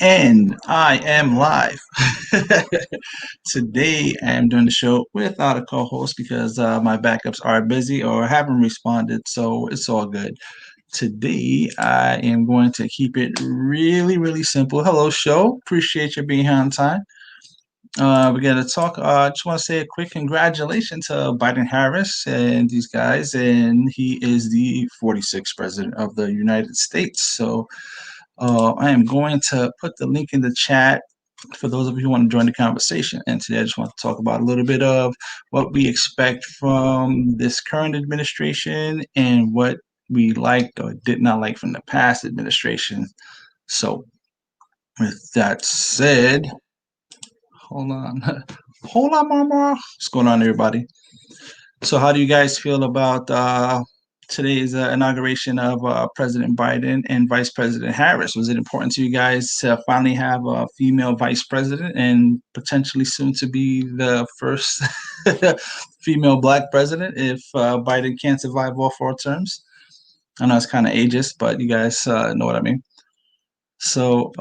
And I am live. Today I am doing the show without a co-host because my backups are busy or haven't responded, so it's all good. Today I am going to keep it really, really simple. Hello, show. Appreciate you being here on time. We're gonna talk. I just want to say a quick congratulations to Biden Harris and these guys, and he is the 46th president of the United States. So I am going to put the link in the chat for those of you who want to join the conversation. And today I just want to talk about a little bit of what we expect from this current administration and what we liked or did not like from the past administration. So, with that said, hold on. Hold on, mama. What's going on, everybody? So, how do you guys feel about today's inauguration of President Biden and Vice President Harris? Was it important to you guys to finally have a female vice president and potentially soon to be the first female black president if Biden can't survive all four terms? I know it's kind of ageist, but you guys know what I mean. So,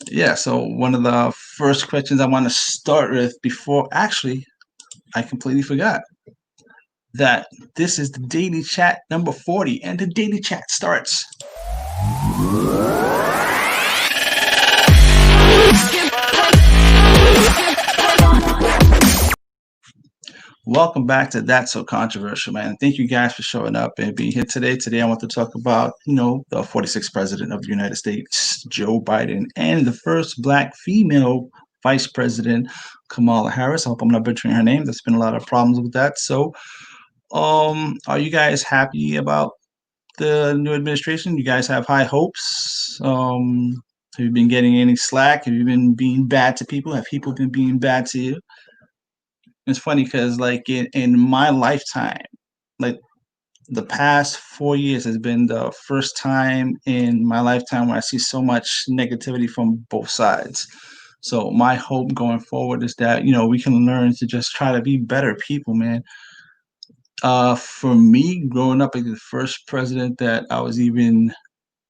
yeah, so one of the first questions I want to start with before actually, I completely forgot that this is the Daily Chat number 40, and the Daily Chat starts. Welcome back to That's So Controversial, man. Thank you guys for showing up and being here today. Today, I want to talk about, the 46th president of the United States, Joe Biden, and the first black female vice president, Kamala Harris. I hope I'm not butchering her name. There's been a lot of problems with that. So, are you guys happy about the new administration? You guys have high hopes? Have you been getting any slack? Have you been being bad to people? Have people been being bad to you? It's funny because, like, in my lifetime, like, the past 4 years has been the first time in my lifetime where I see so much negativity from both sides. So my hope going forward is that, we can learn to just try to be better people, man. For me, growing up, like, the first president that I was even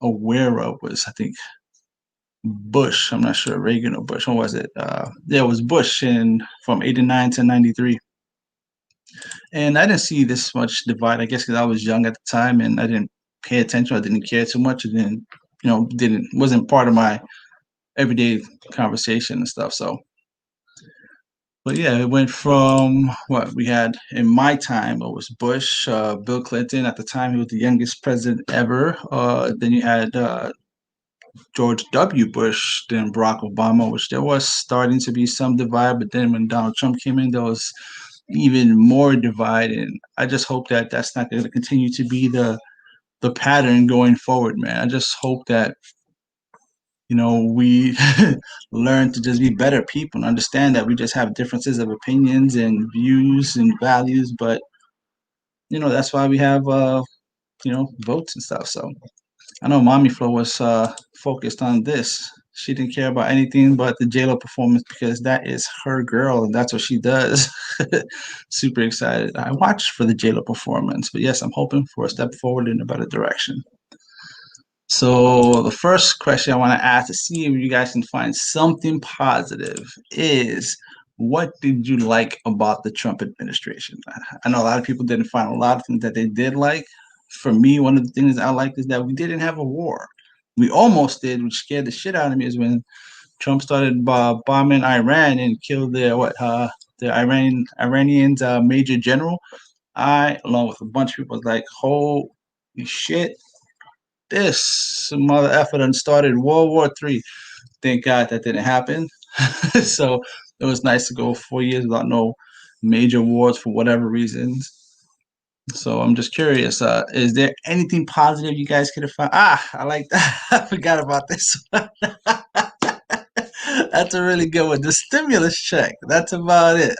aware of was, I think, Bush. I'm not sure, Reagan or Bush. What was it? Yeah, it was Bush in from '89 to '93. And I didn't see this much divide, I guess, because I was young at the time and I didn't pay attention. I didn't care too much. It didn't, didn't wasn't part of my everyday conversation and stuff. So, but yeah, it went from what we had in my time. It was Bush, Bill Clinton. At the time, he was the youngest president ever. Then you had George W. Bush, then Barack Obama, which there was starting to be some divide. But then when Donald Trump came in, there was even more divide. And I just hope that that's not going to continue to be the pattern going forward, man. I just hope that we learn to just be better people and understand that we just have differences of opinions and views and values. But that's why we have votes and stuff. So I know Mommy Flo was focused on this. She didn't care about anything but the JLo performance because that is her girl and that's what she does. Super excited. I watched for the JLo performance, but yes, I'm hoping for a step forward in a better direction. So the first question I want to ask to see if you guys can find something positive is what did you like about the Trump administration? I know a lot of people didn't find a lot of things that they did like. For me, one of the things I liked is that we didn't have a war. We almost did, which scared the shit out of me, is when Trump started bombing Iran and killed the Iranians major general. I, along with a bunch of people, was like, holy shit, this mother effer done started World War III. Thank God that didn't happen. So it was nice to go 4 years without no major wars for whatever reasons. So I'm just curious, is there anything positive you guys could have found? I like that. I forgot about this one. That's a really good one. The stimulus check. That's about it.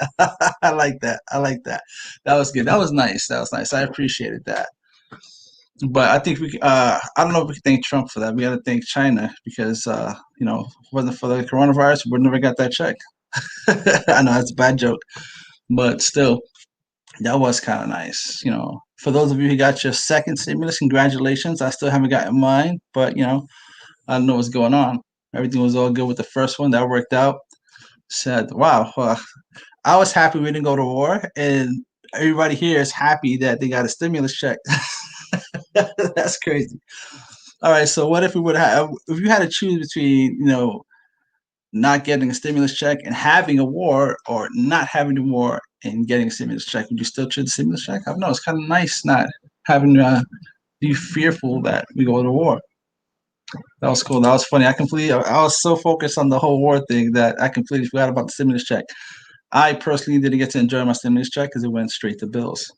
I like that. I like that. That was good. That was nice. That was nice. I appreciated that. But I think I don't know if we can thank Trump for that. We got to thank China because, if it wasn't for the coronavirus, we would never got that check. I know that's a bad joke, but still, that was kind of nice. For those of you who got your second stimulus, congratulations. I still haven't gotten mine, but I don't know what's going on. Everything was all good with the first one. That worked out. Said, wow, I was happy we didn't go to war, and everybody here is happy that they got a stimulus check. That's crazy. All right, so what if we would have, if you had to choose between, not getting a stimulus check and having a war, or not having a war and getting a stimulus check, would you still choose the stimulus check? I don't know. It's kind of nice not having to be fearful that we go to war. That was cool. That was funny. I was so focused on the whole war thing that I completely forgot about the stimulus check. I personally didn't get to enjoy my stimulus check because it went straight to bills.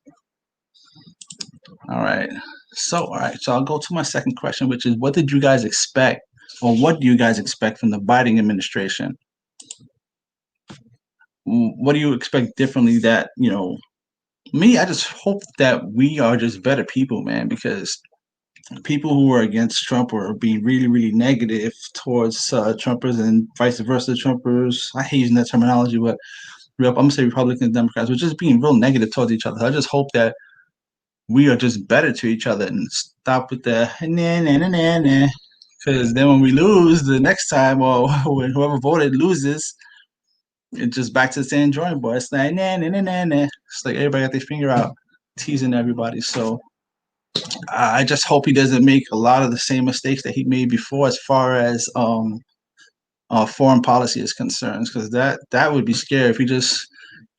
All right. So I'll go to my second question, which is what did you guys expect, or what do you guys expect from the Biden administration? What do you expect differently that, me, I just hope that we are just better people, man, because people who are against Trump are being really, really negative towards Trumpers and vice versa. Trumpers, I hate using that terminology, but I'm gonna say Republicans, Democrats, we're just being real negative towards each other. I just hope that we are just better to each other and stop with the nah, nah, nah, nah, nah. Because then when we lose the next time, or when whoever voted loses, it's just back to the same drawing board. It's like nah, nah, nah, nah, nah. It's like everybody got their finger out, teasing everybody. So I just hope he doesn't make a lot of the same mistakes that he made before, as far as foreign policy is concerned, because that would be scary if he just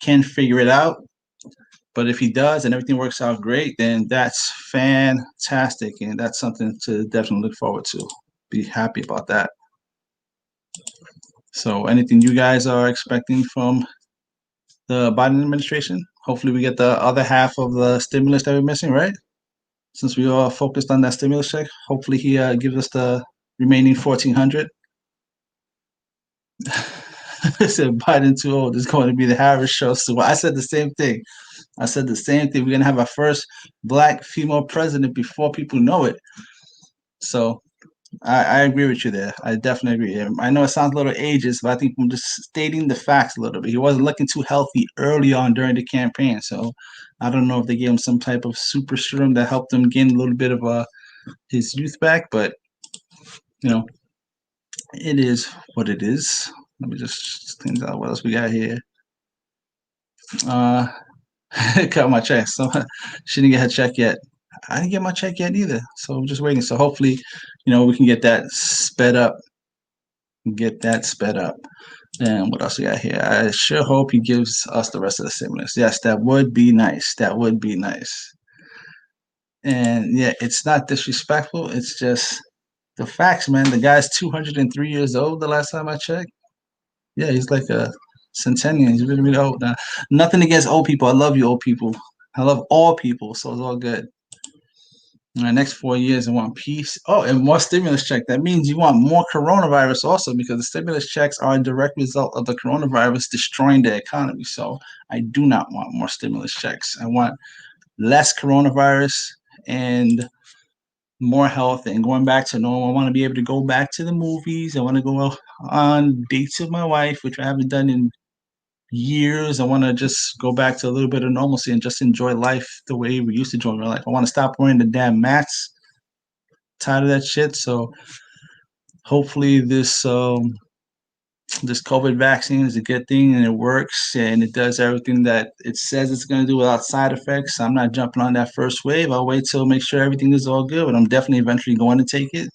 can't figure it out. But if he does and everything works out great, then that's fantastic, and that's something to definitely look forward to. Be happy about that. So, anything you guys are expecting from the Biden administration? Hopefully, we get the other half of the stimulus that we're missing, right? Since we all focused on that stimulus check, hopefully he gives us the remaining 1,400. I said Biden too old is going to be the Harris show. So I said the same thing. I said the same thing. We're gonna have our first black female president before people know it. So I agree with you there. I definitely agree. I know it sounds a little ageist, but I think I'm just stating the facts a little bit. He wasn't looking too healthy early on during the campaign, so I don't know if they gave him some type of super serum that helped him gain a little bit of his youth back, but you know, it is what it is. Let me just clean out what else we got here. Uh, cut my check. So she didn't get her check yet. I didn't get my check yet either. So I'm just waiting. So hopefully, we can get that sped up. Get that sped up. And what else we got here? I sure hope he gives us the rest of the stimulus. Yes, that would be nice. That would be nice. And yeah, it's not disrespectful. It's just the facts, man. The guy's 203 years old the last time I checked. Yeah, he's like a centennial. He's really, really old now. Nothing against old people. I love you, old people. I love all people, so it's all good. In the next 4 years, I want peace. Oh, and more stimulus check. That means you want more coronavirus also, because the stimulus checks are a direct result of the coronavirus destroying the economy. So I do not want more stimulus checks. I want less coronavirus and more health and going back to normal. I want to be able to go back to the movies. I want to go on dates with my wife, which I haven't done in years. I want to just go back to a little bit of normalcy and just enjoy life the way we used to enjoy my life. I want to stop wearing the damn masks. Tired of that shit. So hopefully this COVID vaccine is a good thing and it works and it does everything that it says it's going to do without side effects. I'm not jumping on that first wave. I'll wait till make sure everything is all good, but I'm definitely eventually going to take it.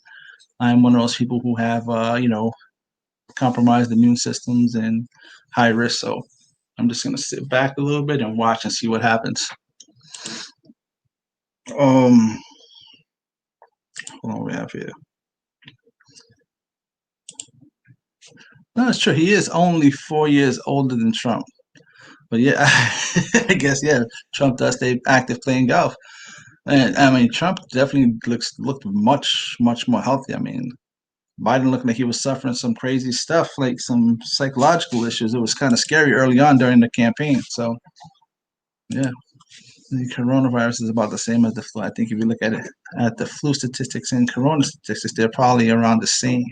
I'm one of those people who have, compromised immune systems and high risk. So I'm just going to sit back a little bit and watch and see what happens. Um, what do we have here? No, it's true. He is only 4 years older than Trump. But yeah, I guess yeah, Trump does stay active playing golf. And I mean, Trump definitely looked much much more healthy. I mean, Biden looked like he was suffering some crazy stuff, like some psychological issues. It was kind of scary early on during the campaign. So yeah, the coronavirus is about the same as the flu. I think if you look at the flu statistics and corona statistics, they're probably around the same.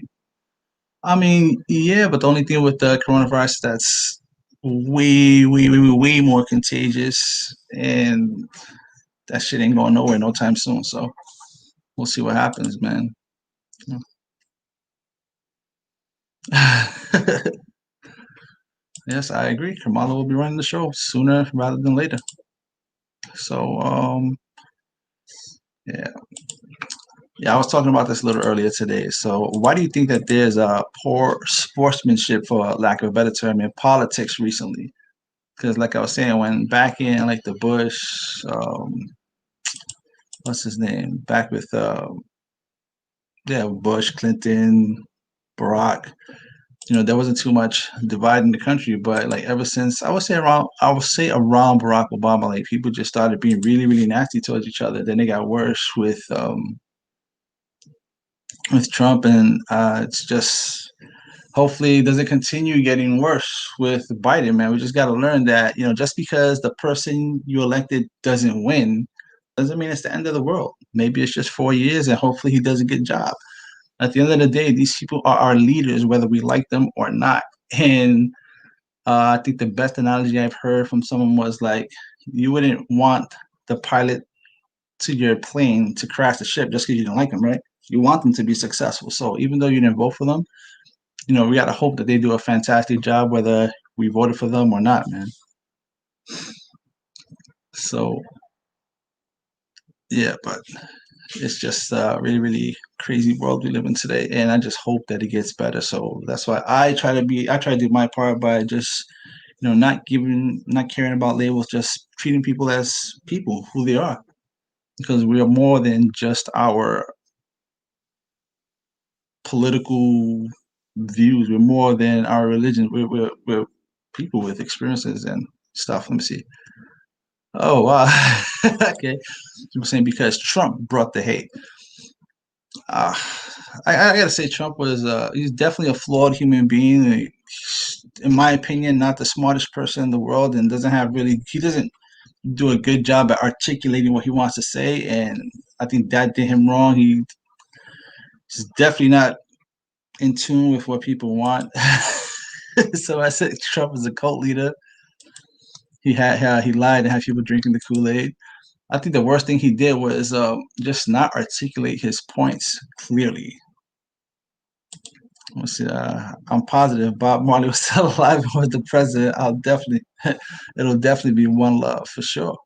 I mean, yeah, but the only thing with the coronavirus that's way, way, way, way, way more contagious, and that shit ain't going nowhere no time soon. So we'll see what happens, man. Yes, I agree. Kamala will be running the show sooner rather than later. So, yeah, yeah. I was talking about this a little earlier today. So, why do you think that there's a poor sportsmanship, for lack of a better term, in politics recently? Because, like I was saying, when back in like the Bush, what's his name? Back with yeah, Bush, Clinton, Barack. There wasn't too much divide in the country, but like ever since I would say around Barack Obama, like people just started being really, really nasty towards each other. Then it got worse with Trump, and it's just hopefully it doesn't continue getting worse with Biden, man. We just got to learn that, just because the person you elected doesn't win doesn't mean it's the end of the world. Maybe it's just 4 years and hopefully he does a good job. At the end of the day, these people are our leaders, whether we like them or not. And I think the best analogy I've heard from someone was like, you wouldn't want the pilot to your plane to crash the ship just because you don't like them, right? You want them to be successful. So even though you didn't vote for them, we got to hope that they do a fantastic job, whether we voted for them or not, man. So yeah, but it's just a really, really crazy world we live in today, and I just hope that it gets better. So that's why I try to do my part by just not caring about labels, just treating people as people, who they are, because we are more than just our political views. We're more than our religion. We're people with experiences and stuff. Let me see. Oh wow. Okay. People saying because Trump brought the hate. Uh, I gotta say Trump was he's definitely a flawed human being. In my opinion, not the smartest person in the world, and he doesn't do a good job at articulating what he wants to say, and I think that did him wrong. He's definitely not in tune with what people want. So I said Trump is a cult leader. He lied and had people drinking the Kool Aid. I think the worst thing he did was just not articulate his points clearly. Let's see, I'm positive Bob Marley was still alive and was the president. It'll definitely be one love for sure,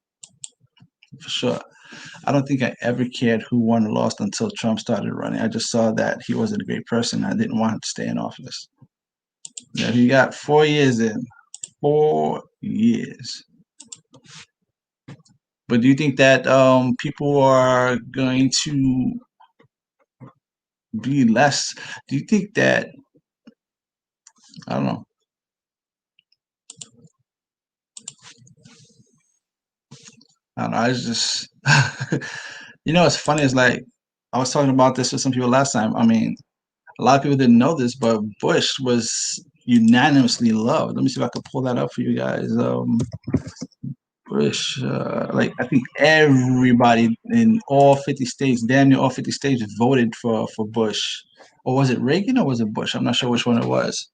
for sure. I don't think I ever cared who won or lost until Trump started running. I just saw that he wasn't a great person. I didn't want him to stay in office. Yeah, he got 4 years in, 4 years. But do you think that people are going to be less? Do you think that I don't know? I don't know. I just it's funny. It's like I was talking about this with some people last time. I mean, a lot of people didn't know this, but Bush was unanimously loved. Let me see if I can pull that up for you guys. Bush, like I think everybody in all 50 states, damn near all 50 states, voted for Bush. Or was it Reagan or was it Bush? I'm not sure which one it was.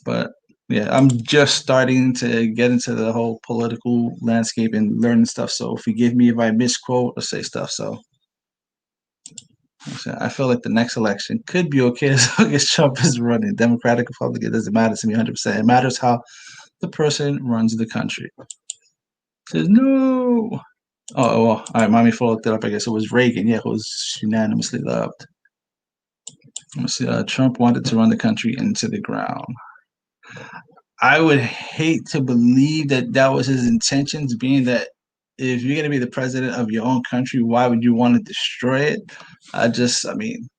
But yeah, I'm just starting to get into the whole political landscape and learning stuff. So forgive me if I misquote or say stuff. So I feel like the next election could be okay as long as Trump is running. Democratic, Republican, it doesn't matter to me 100%. It matters how the person runs the country. Says no. Oh, well, all right, mommy followed that up. I guess it was Reagan. Yeah, who was unanimously loved. Let me see. Trump wanted to run the country into the ground. I would hate to believe that that was his intentions, being that if you're going to be the president of your own country, why would you want to destroy it? I mean,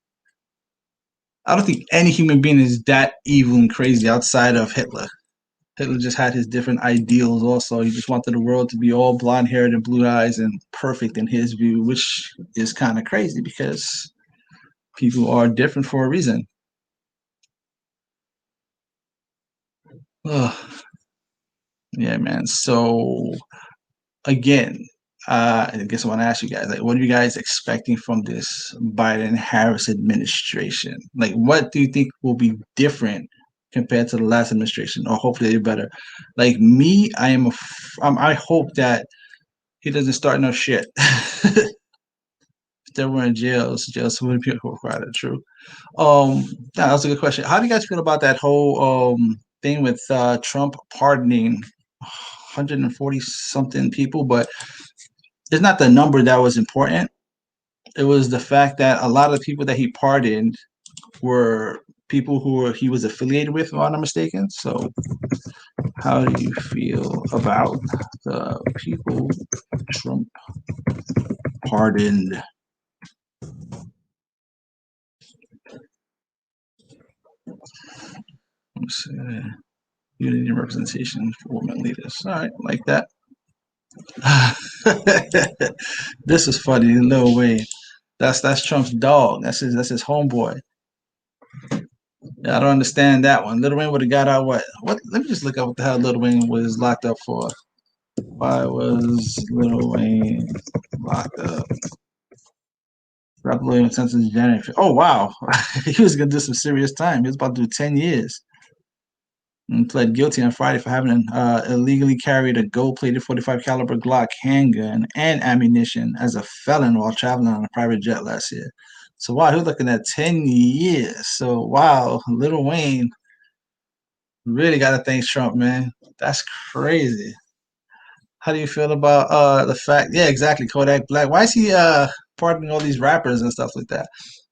I don't think any human being is that evil and crazy outside of Hitler. Hitler just had his different ideals also. He just wanted the world to be all blonde haired and blue eyes and perfect in his view, which is kind of crazy because people are different for a reason. Ugh. Yeah, man. So again, I guess I want to ask you guys, like, what are you guys expecting from this Biden Harris administration? Like, what do you think will be different compared to the last administration, or hopefully they're better? Like me, I hope that he doesn't start no shit. they were in jails. Jails. So many people were crowded. True. Yeah, that was a good question. How do you guys feel about that whole thing with Trump pardoning 140 something people? But it's not the number that was important. It was the fact that a lot of the people that he pardoned were people he was affiliated with, if I'm not mistaken. So, how do you feel about the people Trump pardoned? Let's see. Unity and representation for women leaders. All right, like that. This is funny, Lil Wayne. That's Trump's dog. That's his homeboy. Yeah, I don't understand that one. Lil Wayne would have got out what? What? Let me just look up what the hell Lil Wayne was locked up for. Why was Lil Wayne locked up? Rob Williams sentenced January. Oh wow, he was gonna do some serious time. He was about to do 10 years. And pled guilty on Friday for having illegally carried a gold-plated 45 caliber Glock handgun and ammunition as a felon while traveling on a private jet last year. So wow, he was looking at 10 years. So wow, Lil Wayne really got to thank Trump, man. That's crazy. How do you feel about the fact? Yeah, exactly. Kodak Black. Why is he pardoning all these rappers and stuff like that?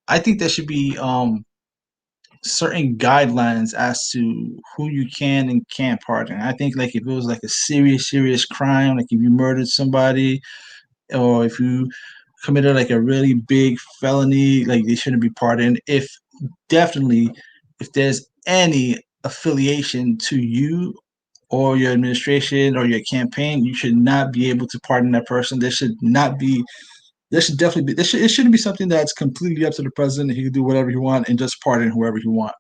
I think there should be certain guidelines as to who you can and can't pardon. I think like if it was like a serious crime, like if you murdered somebody or if you committed like a really big felony, like they shouldn't be pardoned. If definitely if there's any affiliation to you or your administration or your campaign, you should not be able to pardon that person. There should not be. There should definitely be. It shouldn't be something that's completely up to the president. He can do whatever he want and just pardon whoever he want.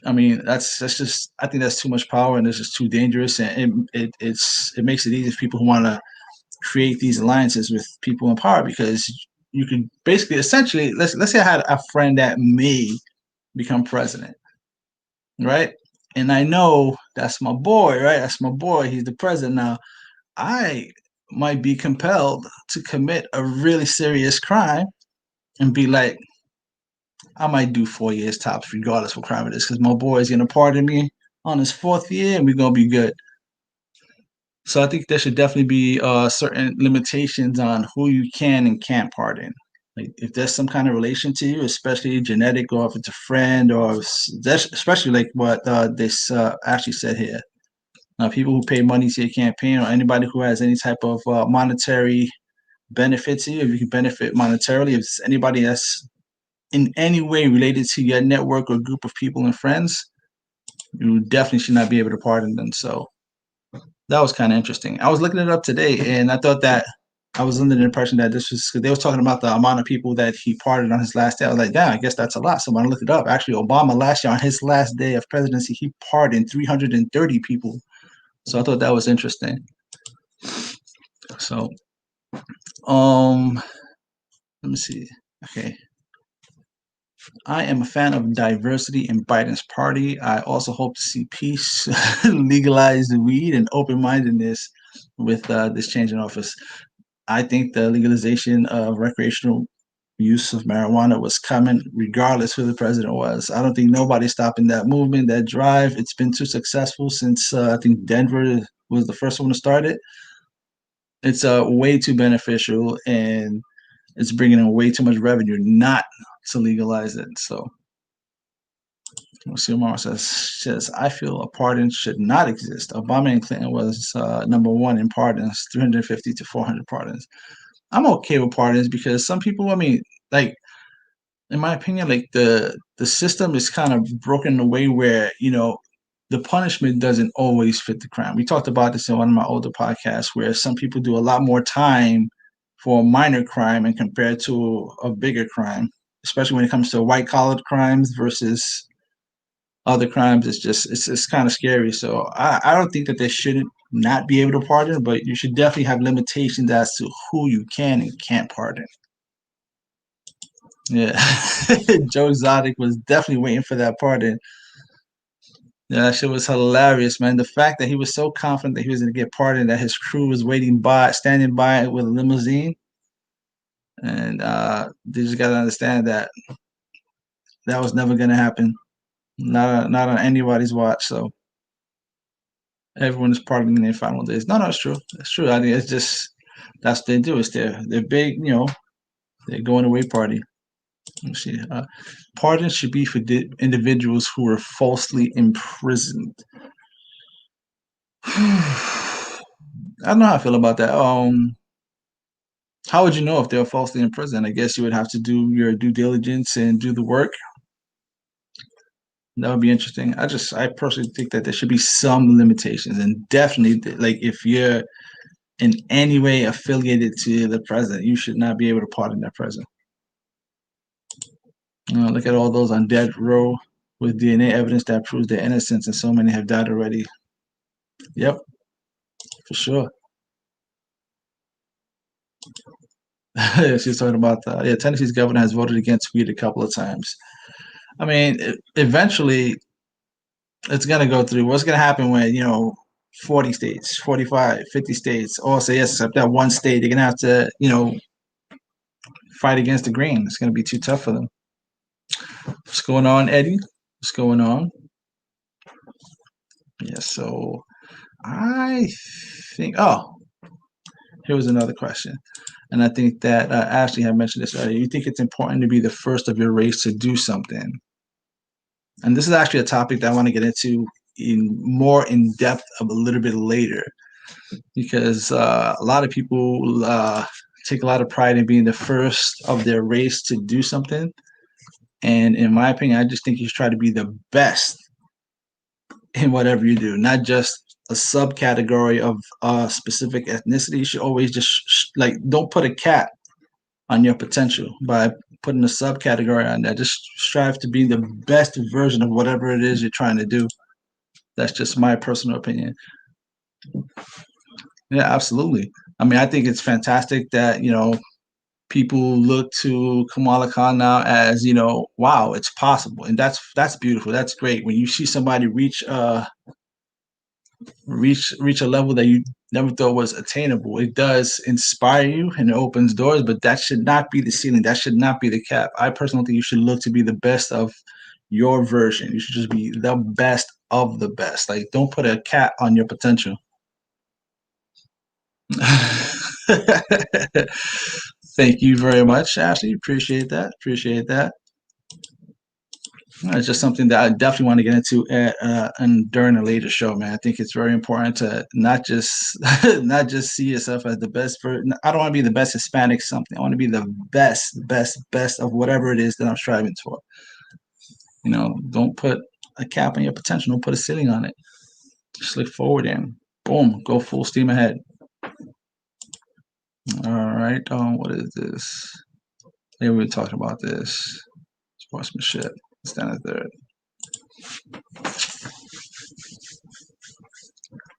I mean, that's just. I think that's too much power and it's just too dangerous, and it makes it easy for people who want to create these alliances with people in power because you can basically essentially let's say I had a friend that may become president, right? And I know that's my boy, right? That's my boy. He's the president now. I might be compelled to commit a really serious crime and be like, I might do 4 years tops, regardless what crime it is, because my boy is gonna pardon me on his fourth year, and we're gonna be good. So I think there should definitely be certain limitations on who you can and can't pardon. Like if there's some kind of relation to you, especially genetic, or if it's a friend, or that's especially like what this actually said here. People who pay money to your campaign, or anybody who has any type of monetary benefit to you, if you can benefit monetarily, if it's anybody that's in any way related to your network or group of people and friends, you definitely should not be able to pardon them. So that was kind of interesting. I was looking it up today, and I thought that I was under the impression that this was because they were talking about the amount of people that he pardoned on his last day. I was like, yeah, I guess that's a lot. So when I looked it up, actually, Obama last year on his last day of presidency, he pardoned 330 people. So I thought that was interesting. So, let me see. Okay, I am a fan of diversity in Biden's party. I also hope to see peace, legalize the weed, and open mindedness with this change in office. I think the legalization of recreational use of marijuana was coming regardless who the president was. I don't think nobody's stopping that movement, that drive. It's been too successful since I think Denver was the first one to start it. It's way too beneficial and it's bringing in way too much revenue not to legalize it. So we'll see what Mara says. I feel a pardon should not exist. Obama and Clinton was number one in pardons, 350 to 400 pardons. I'm okay with pardons because some people, I mean, like in my opinion, like the system is kind of broken in a way where the punishment doesn't always fit the crime. We talked about this in one of my older podcasts where some people do a lot more time for a minor crime and compared to a bigger crime, especially when it comes to white collar crimes versus other crimes. It's kind of scary. So I don't think that they shouldn't not be able to pardon, but you should definitely have limitations as to who you can and can't pardon. Yeah, Joe Exotic was definitely waiting for that pardon. Yeah, that shit was hilarious, man. The fact that he was so confident that he was gonna get pardoned, that his crew was standing by with a limousine. and they just got to understand that that was never going to happen. Not on anybody's watch. So everyone is partying in their final days. No, no, it's true. It's true. I think it's just that's what they do. It's their big, they're going away party. Let's see. Pardons should be for individuals who were falsely imprisoned. I don't know how I feel about that. How would you know if they were falsely imprisoned? I guess you would have to do your due diligence and do the work. That would be interesting. I personally think that there should be some limitations, and definitely, like if you're in any way affiliated to the president, you should not be able to pardon that president. Look at all those on death row with DNA evidence that proves their innocence, and so many have died already. Yep, for sure. She's talking about Tennessee's governor has voted against weed a couple of times. I mean, eventually it's going to go through. What's going to happen when, 40 states, 45, 50 states all say yes, except that one state, they're going to have to, fight against the grain. It's going to be too tough for them. What's going on, Eddie? What's going on? Yeah, so I think, here was another question. And I think that Ashley had mentioned this earlier. You think it's important to be the first of your race to do something. And this is actually a topic that I want to get into in depth a little bit later, because a lot of people take a lot of pride in being the first of their race to do something. And in my opinion, I just think you should try to be the best in whatever you do, not just a subcategory of a specific ethnicity. You should always just like don't put a cap on your potential by putting a subcategory on that. Just strive to be the best version of whatever it is you're trying to do. That's just my personal opinion. Yeah, absolutely. I mean, I think it's fantastic that, people look to Kamala Khan now as, wow, it's possible. And that's beautiful. That's great. When you see somebody reach a level that you never thought was attainable, it does inspire you and it opens doors, but that should not be the ceiling. That should not be the cap. I personally think you should look to be the best of your version. You should just be the best of the best. Like, don't put a cap on your potential. Thank you very much, Ashley. Appreciate that. Appreciate that. It's just something that I definitely want to get into and during a later show, man. I think it's very important to not just not just see yourself as the best for. I don't want to be the best Hispanic something. I want to be the best of whatever it is that I'm striving for. Don't put a cap on your potential. Don't put a ceiling on it. Just look forward and boom, go full steam ahead. All right. What is this? Maybe we were talking about this sportsmanship. Stand third.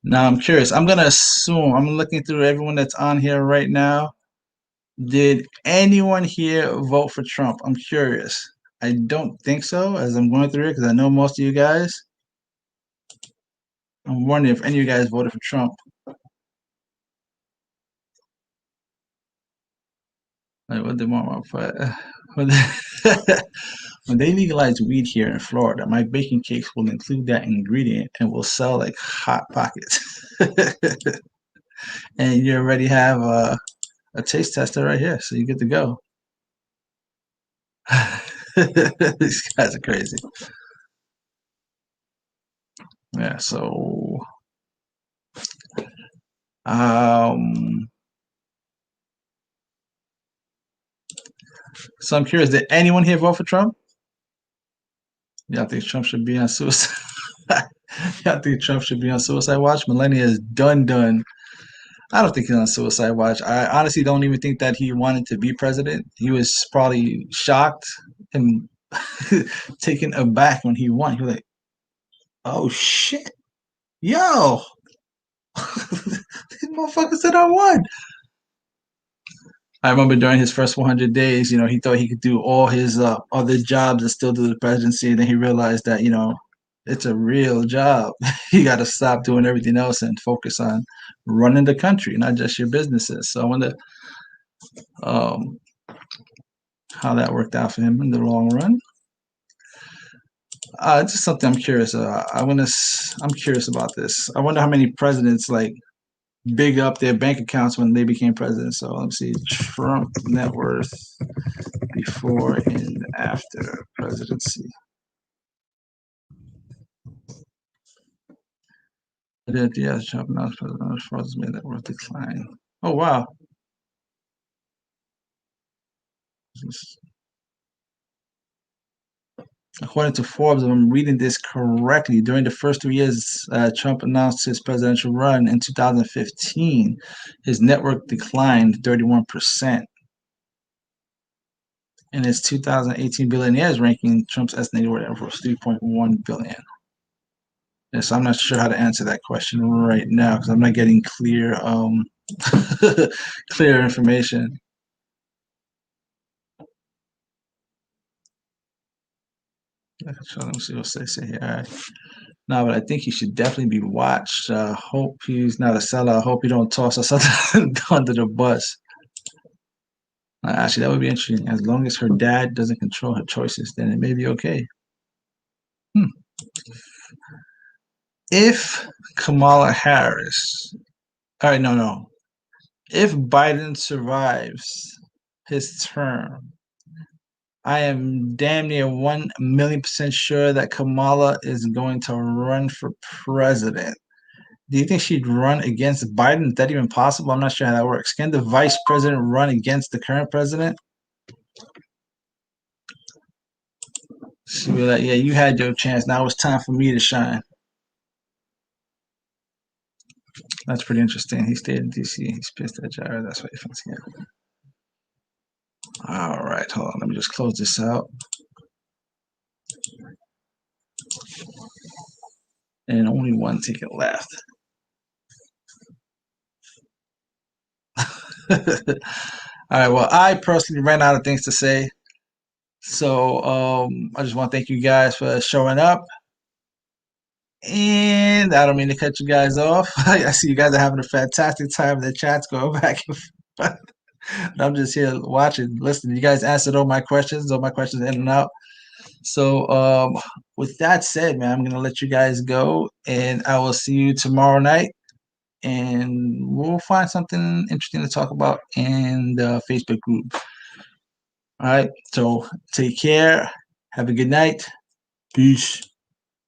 Now I'm curious. I'm gonna assume I'm looking through everyone that's on here right now. Did anyone here vote for Trump? I'm curious. I don't think so, as I'm going through it, because I know most of you guys. I'm wondering if any of you guys voted for Trump. Like, what did Mama put? When when they legalize weed here in Florida, my baking cakes will include that ingredient and will sell like hot pockets. And you already have a taste tester right here, so you get to go. These guys are crazy. Yeah, um so I'm curious, did anyone here vote for Trump? Yeah, I think Trump should be on suicide. Yeah, I think Trump should be on suicide watch. Melania is done. I don't think he's on suicide watch. I honestly don't even think that he wanted to be president. He was probably shocked and taken aback when he won. He was like, "Oh shit, yo, these motherfuckers said I won." I remember during his first 100 days, he thought he could do all his other jobs and still do the presidency. And then he realized that, it's a real job. You got to stop doing everything else and focus on running the country, not just your businesses. So I wonder, um, how that worked out for him in the long run. Just something I'm curious. I'm curious about this. I wonder how many presidents like big up their bank accounts when they became president. So let's see, Trump net worth before and after presidency. Yes, Trump announced president as made net worth decline. Oh wow. According to Forbes, if I'm reading this correctly, during the first 3 years Trump announced his presidential run in 2015, his net worth declined 31%. In his 2018 billionaires ranking, Trump's estimated worth was 3.1 billion. Yes, I'm not sure how to answer that question right now because I'm not getting clear clear information. So let me see what they say here. All right. No, but I think he should definitely be watched. Hope he's not a sellout. Hope he don't toss us under the bus. Actually, that would be interesting. As long as her dad doesn't control her choices, then it may be okay. If Kamala Harris, all right, no. If Biden survives his term, I am damn near 1,000,000% sure that Kamala is going to run for president. Do you think she'd run against Biden? Is that even possible? I'm not sure how that works. Can the vice president run against the current president? She'd be like, yeah, you had your chance. Now it's time for me to shine. That's pretty interesting. He stayed in D.C. He's pissed at Jared. That's why he thinks him. All right, hold on. Let me just close this out. And only one ticket left. All right. Well, I personally ran out of things to say. So I just want to thank you guys for showing up. And I don't mean to cut you guys off. I see you guys are having a fantastic time. The chat's going back and forth. I'm just here watching, listening. You guys answered all my questions in and out. So with that said, man, I'm gonna let you guys go, and I will see you tomorrow night, and we'll find something interesting to talk about in the Facebook group. All right. So take care. Have a good night. Peace.